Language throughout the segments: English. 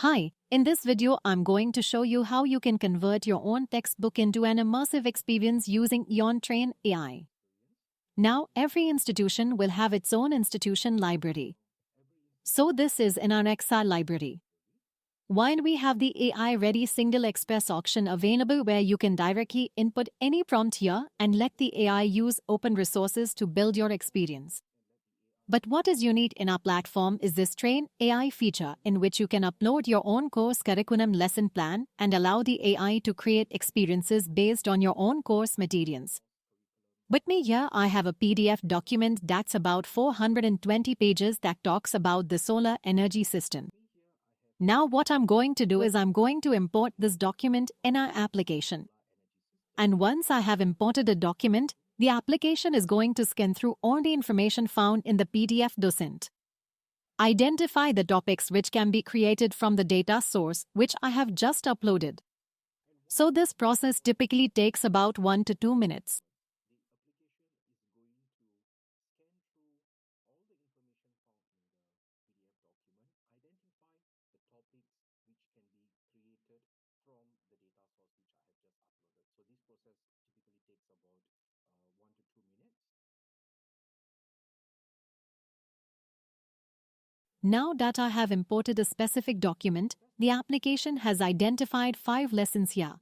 Hi, in this video I'm going to show you how you can convert your own textbook into an immersive experience using EonTrain AI. Now, every institution will have its own institution library. So this is in our XR library. While we have the AI-ready Single Express auction available where you can directly input any prompt here and let the AI use open resources to build your experience. But what is unique in our platform is this Train AI feature in which you can upload your own course curriculum lesson plan and allow the AI to create experiences based on your own course materials. With me here, I have a PDF document that's about 420 pages that talks about the solar energy system. Now what I'm going to do is I'm going to import this document in our application. And once I have imported a document, the application is going to scan through all the information found in the PDF docent. Identify the topics which can be created from the data source which I have just uploaded. So this process typically takes about 1 to 2 minutes. Now that I have imported a specific document, the application has identified 5 lessons here.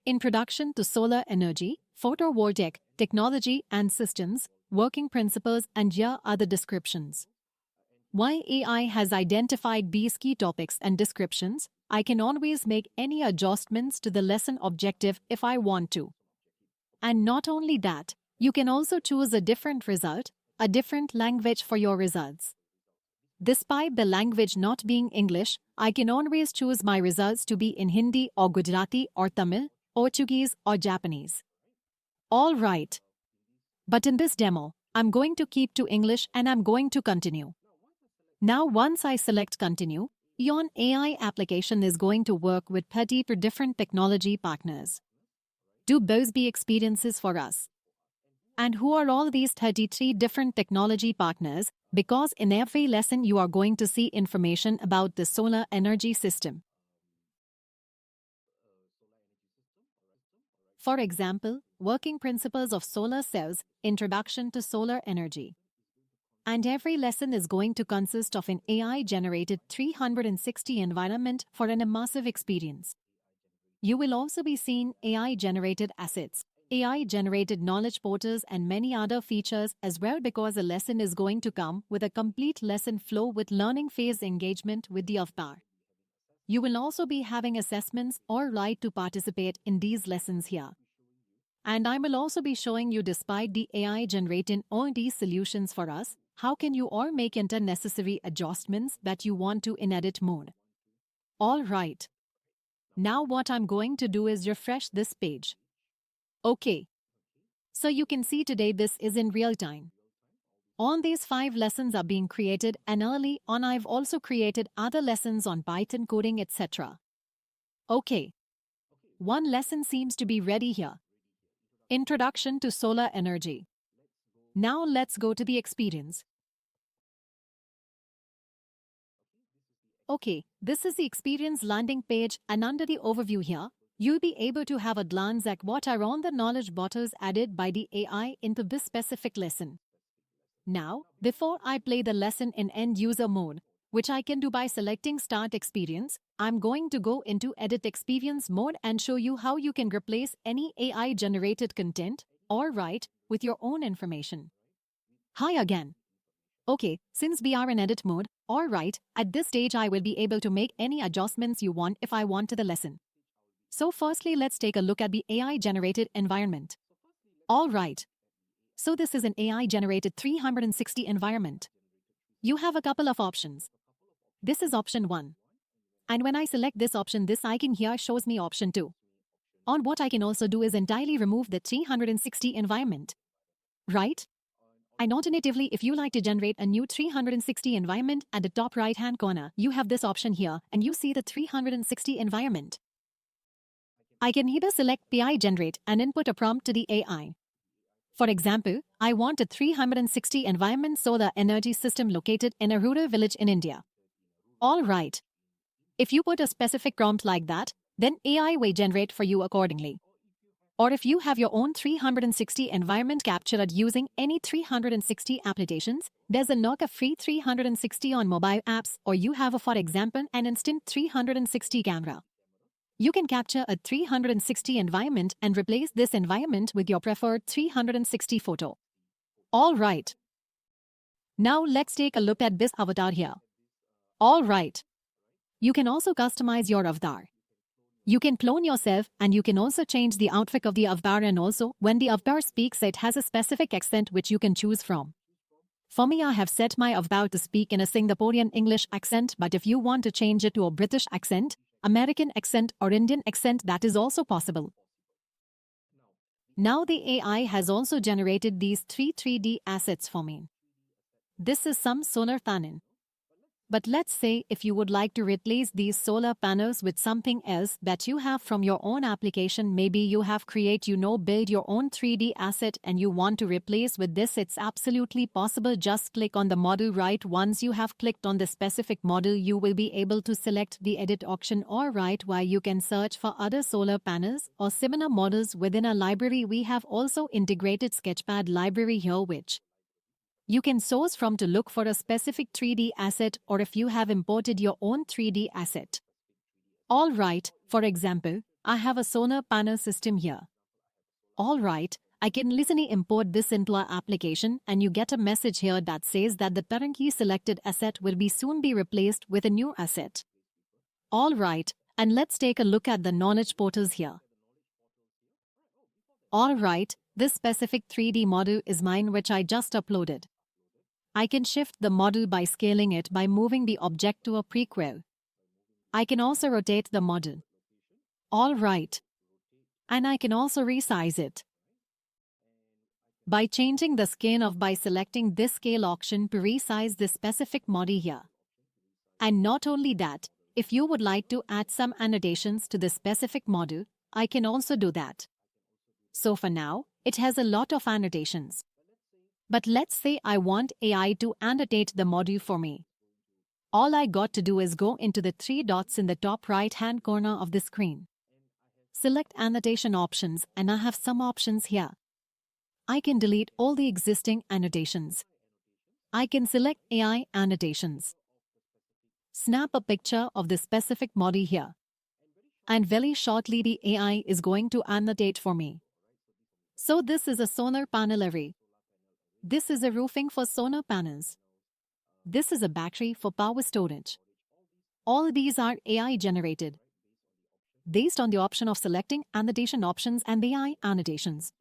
Introduction to Solar Energy, Photovoltaic, Technology and Systems, Working Principles, and here are the descriptions. Why AI has identified these key topics and descriptions, I can always make any adjustments to the lesson objective if I want to. And not only that, you can also choose a different result, a different language for your results. Despite the language not being English, I can always choose my results to be in Hindi or Gujarati or Tamil, Portuguese or Japanese. All right. But in this demo, I'm going to keep to English and I'm going to continue. Now once I select continue, Eon AI application is going to work with 30 different technology partners. Do those be experiences for us? And who are all these 33 different technology partners? Because in every lesson you are going to see information about the solar energy system. For example, working principles of solar cells, introduction to solar energy. And every lesson is going to consist of an AI-generated 360 environment for an immersive experience. You will also be seeing AI-generated assets, AI-generated knowledge portals and many other features as well because a lesson is going to come with a complete lesson flow with learning phase engagement with the avatar. You will also be having assessments or right to participate in these lessons here. And I will also be showing you despite the AI generating all these solutions for us, how can you all make necessary adjustments that you want to in edit mode. All right. Now what I'm going to do is refresh this page. Okay. So you can see today this is in real time. On these 5 lessons are being created and early on I've also created other lessons on Python coding etc. Okay. One lesson seems to be ready here. Introduction to Solar Energy. Now let's go to the experience. Okay, this is the experience landing page and under the overview here, you'll be able to have a glance at what are all the knowledge bottles added by the AI into this specific lesson. Now, before I play the lesson in end-user mode, which I can do by selecting Start Experience, I'm going to go into Edit Experience mode and show you how you can replace any AI-generated content or write with your own information. Hi again. Okay, since we are in edit mode, alright, at this stage I will be able to make any adjustments you want if I want to the lesson. So firstly, let's take a look at the AI-generated environment. Alright. So this is an AI-generated 360 environment. You have a couple of options. This is option 1. And when I select this option, this icon here shows me option 2. On what I can also do is entirely remove the 360 environment. Right? And alternatively, if you like to generate a new 360 environment at the top right-hand corner, you have this option here and you see the 360 environment. I can either select PI Generate and input a prompt to the AI. For example, I want a 360 environment solar energy system located in a rural village in India. All right. If you put a specific prompt like that, then AI will generate for you accordingly. Or if you have your own 360 environment captured using any 360 applications, there's a Nokia free 360 on mobile apps, or you have, for example, an instant 360 camera. You can capture a 360 environment and replace this environment with your preferred 360 photo. Alright. Now let's take a look at this avatar here. Alright. You can also customize your avatar. You can clone yourself, and you can also change the outfit of the avatar, and also when the avatar speaks it has a specific accent which you can choose from. For me, I have set my avatar to speak in a Singaporean English accent, but if you want to change it to a British accent, American accent or Indian accent, that is also possible. Now the AI has also generated these 3D assets for me. This is some solar panel. But let's say if you would like to replace these solar panels with something else that you have from your own application, maybe you have build your own 3D asset and you want to replace with this, it's absolutely possible. Just click on the model, right? Once you have clicked on the specific model, you will be able to select the edit option, or right, while you can search for other solar panels or similar models within a library. We have also integrated Sketchpad library here, which you can source from to look for a specific 3D asset, or if you have imported your own 3D asset. Alright, for example, I have a solar panel system here. Alright, I can easily import this into our application, and you get a message here that says that the currently selected asset will soon be replaced with a new asset. Alright, and let's take a look at the knowledge portals here. Alright, this specific 3D model is mine which I just uploaded. I can shift the model by scaling it by moving the object to a prequel. I can also rotate the model. Alright. And I can also resize it by changing the scale by selecting this scale option to resize this specific model here. And not only that, if you would like to add some annotations to the specific model, I can also do that. So for now, it has a lot of annotations. But let's say I want AI to annotate the module for me. All I got to do is go into the three dots in the top right-hand corner of the screen. Select annotation options, and I have some options here. I can delete all the existing annotations. I can select AI annotations. Snap a picture of the specific module here. And very shortly the AI is going to annotate for me. So this is a solar panel array. This is a roofing for solar panels. This is a battery for power storage. All these are AI generated based on the option of selecting annotation options and the AI annotations.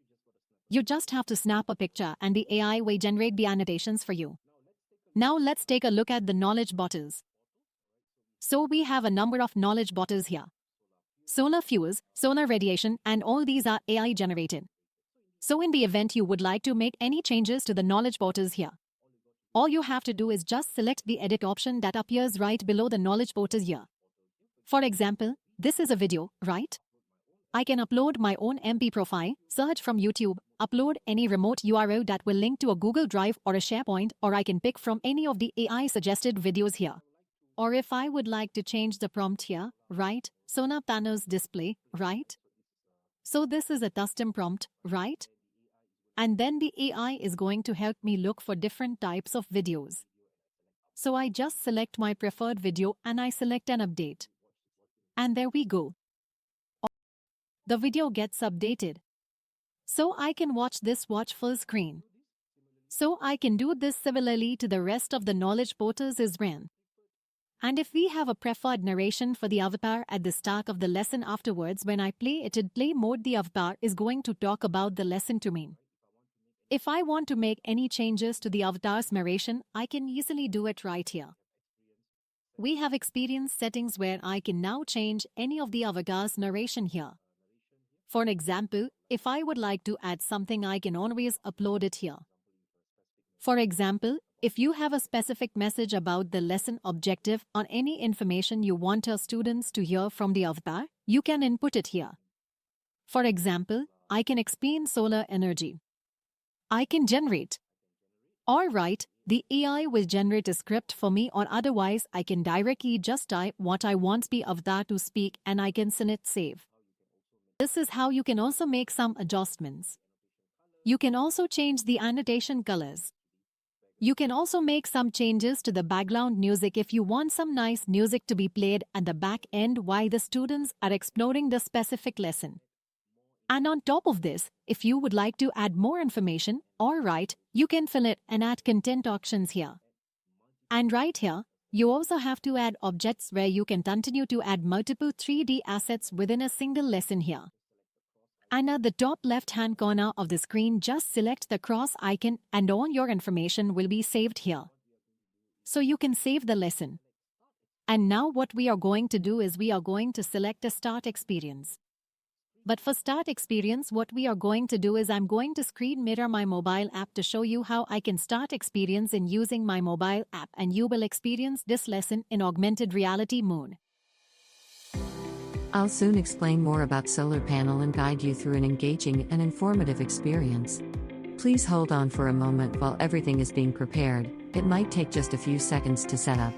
You just have to snap a picture and the AI will generate the annotations for you. Now let's take a look at the knowledge bottles. So we have a number of knowledge bottles here. Solar fuels, solar radiation, and all these are AI generated. So in the event you would like to make any changes to the knowledge portals here, all you have to do is just select the edit option that appears right below the knowledge portals here. For example, this is a video, right? I can upload my own MP profile, search from YouTube, upload any remote URL that will link to a Google Drive or a SharePoint, or I can pick from any of the AI suggested videos here. Or if I would like to change the prompt here, right? Solar panels display, right? So this is a custom prompt, right? And then the AI is going to help me look for different types of videos. So I just select my preferred video and I select an update. And there we go. The video gets updated. So I can watch full screen. So I can do this similarly to the rest of the knowledge portals as well. And if we have a preferred narration for the avatar at the start of the lesson, afterwards when I play it in play mode, the avatar is going to talk about the lesson to me. If I want to make any changes to the avatar's narration, I can easily do it right here. We have experience settings where I can now change any of the avatar's narration here. For example, if I would like to add something, I can always upload it here. For example, if you have a specific message about the lesson objective or any information you want your students to hear from the avatar, you can input it here. For example, I can explain solar energy. I can generate. Alright, the AI will generate a script for me, or otherwise I can directly just type what I want the avatar to speak and I can send it save. This is how you can also make some adjustments. You can also change the annotation colors. You can also make some changes to the background music if you want some nice music to be played at the back end while the students are exploring the specific lesson. And on top of this, if you would like to add more information or write, you can fill it and add content options here. And right here, you also have to add objects where you can continue to add multiple 3D assets within a single lesson here. And at the top left-hand corner of the screen, just select the cross icon and all your information will be saved here. So you can save the lesson. And now what we are going to do is we are going to select a start experience. But for start experience, what we are going to do is I'm going to screen mirror my mobile app to show you how I can start experience in using my mobile app, and you will experience this lesson in augmented reality mode. I'll soon explain more about solar panel and guide you through an engaging and informative experience. Please hold on for a moment while everything is being prepared. It might take just a few seconds to set up.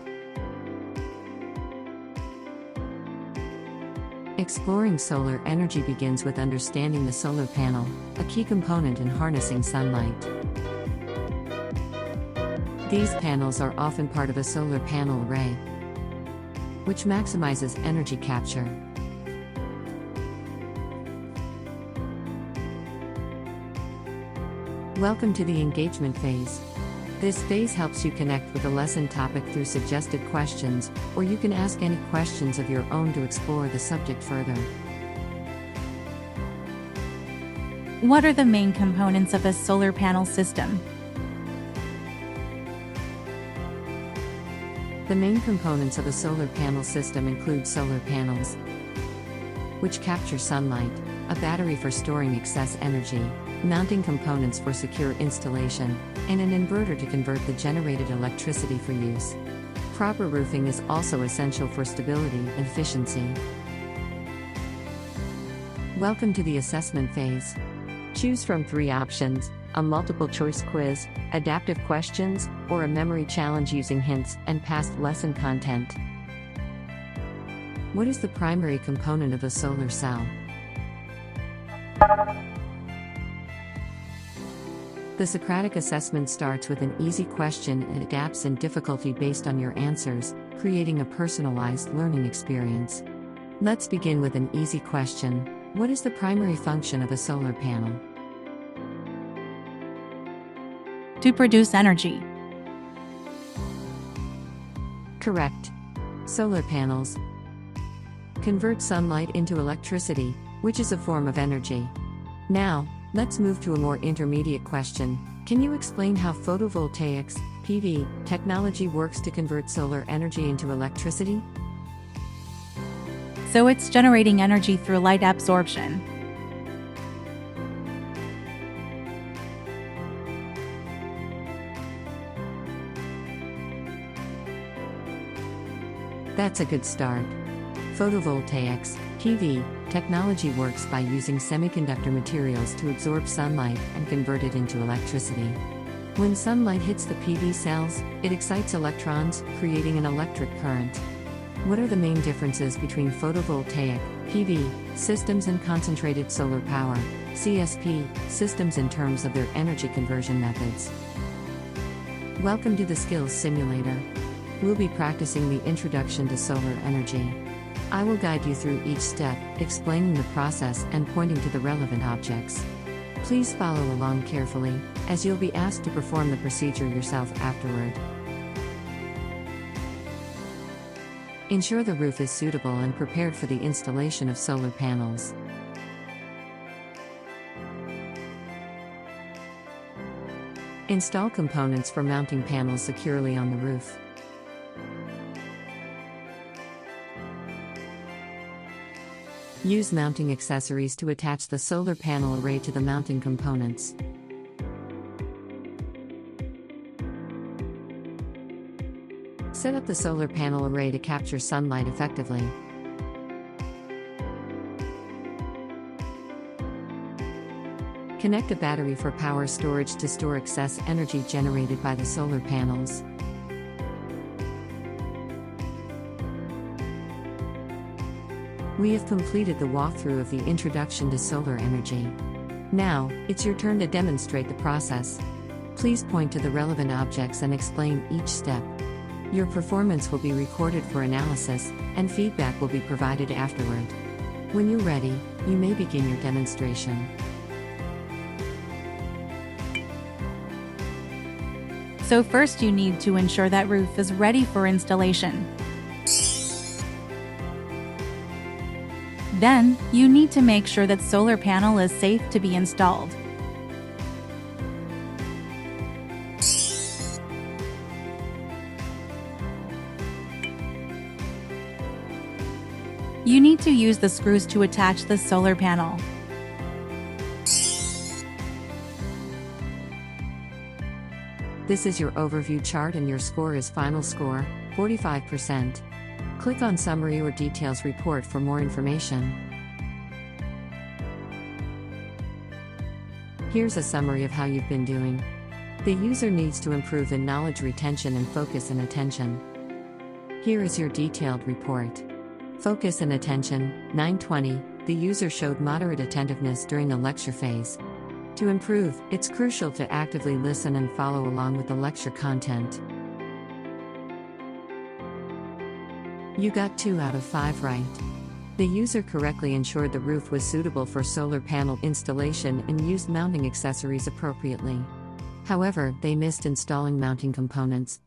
Exploring solar energy begins with understanding the solar panel, a key component in harnessing sunlight. These panels are often part of a solar panel array, which maximizes energy capture. Welcome to the engagement phase. This phase helps you connect with the lesson topic through suggested questions, or you can ask any questions of your own to explore the subject further. What are the main components of a solar panel system? The main components of a solar panel system include solar panels, which capture sunlight, a battery for storing excess energy, mounting components for secure installation, and an inverter to convert the generated electricity for use. Proper roofing is also essential for stability and efficiency. Welcome to the assessment phase. Choose from 3 options: a multiple-choice quiz, adaptive questions, or a memory challenge using hints and past lesson content. What is the primary component of a solar cell? The Socratic assessment starts with an easy question and adapts in difficulty based on your answers, creating a personalized learning experience. Let's begin with an easy question. What is the primary function of a solar panel? To produce energy. Correct. Solar panels convert sunlight into electricity, which is a form of energy. Now, let's move to a more intermediate question. Can you explain how photovoltaics, PV, technology works to convert solar energy into electricity? So it's generating energy through light absorption. That's a good start. Photovoltaics, PV, technology works by using semiconductor materials to absorb sunlight and convert it into electricity. When sunlight hits the PV cells, it excites electrons, creating an electric current. What are the main differences between photovoltaic, PV, systems and concentrated solar power, CSP, systems in terms of their energy conversion methods? Welcome to the Skills Simulator. We'll be practicing the introduction to solar energy. I will guide you through each step, explaining the process and pointing to the relevant objects. Please follow along carefully, as you'll be asked to perform the procedure yourself afterward. Ensure the roof is suitable and prepared for the installation of solar panels. Install components for mounting panels securely on the roof. Use mounting accessories to attach the solar panel array to the mounting components. Set up the solar panel array to capture sunlight effectively. Connect a battery for power storage to store excess energy generated by the solar panels. We have completed the walkthrough of the introduction to solar energy. Now, it's your turn to demonstrate the process. Please point to the relevant objects and explain each step. Your performance will be recorded for analysis, and feedback will be provided afterward. When you're ready, you may begin your demonstration. So first you need to ensure that roof is ready for installation. Then, you need to make sure that solar panel is safe to be installed. You need to use the screws to attach the solar panel. This is your overview chart and your score is final score, 45%. Click on Summary or Details Report for more information. Here's a summary of how you've been doing. The user needs to improve in knowledge retention and focus and attention. Here is your detailed report. Focus and attention, 920, the user showed moderate attentiveness during the lecture phase. To improve, it's crucial to actively listen and follow along with the lecture content. You got 2 out of 5 right. The user correctly ensured the roof was suitable for solar panel installation and used mounting accessories appropriately. However, they missed installing mounting components,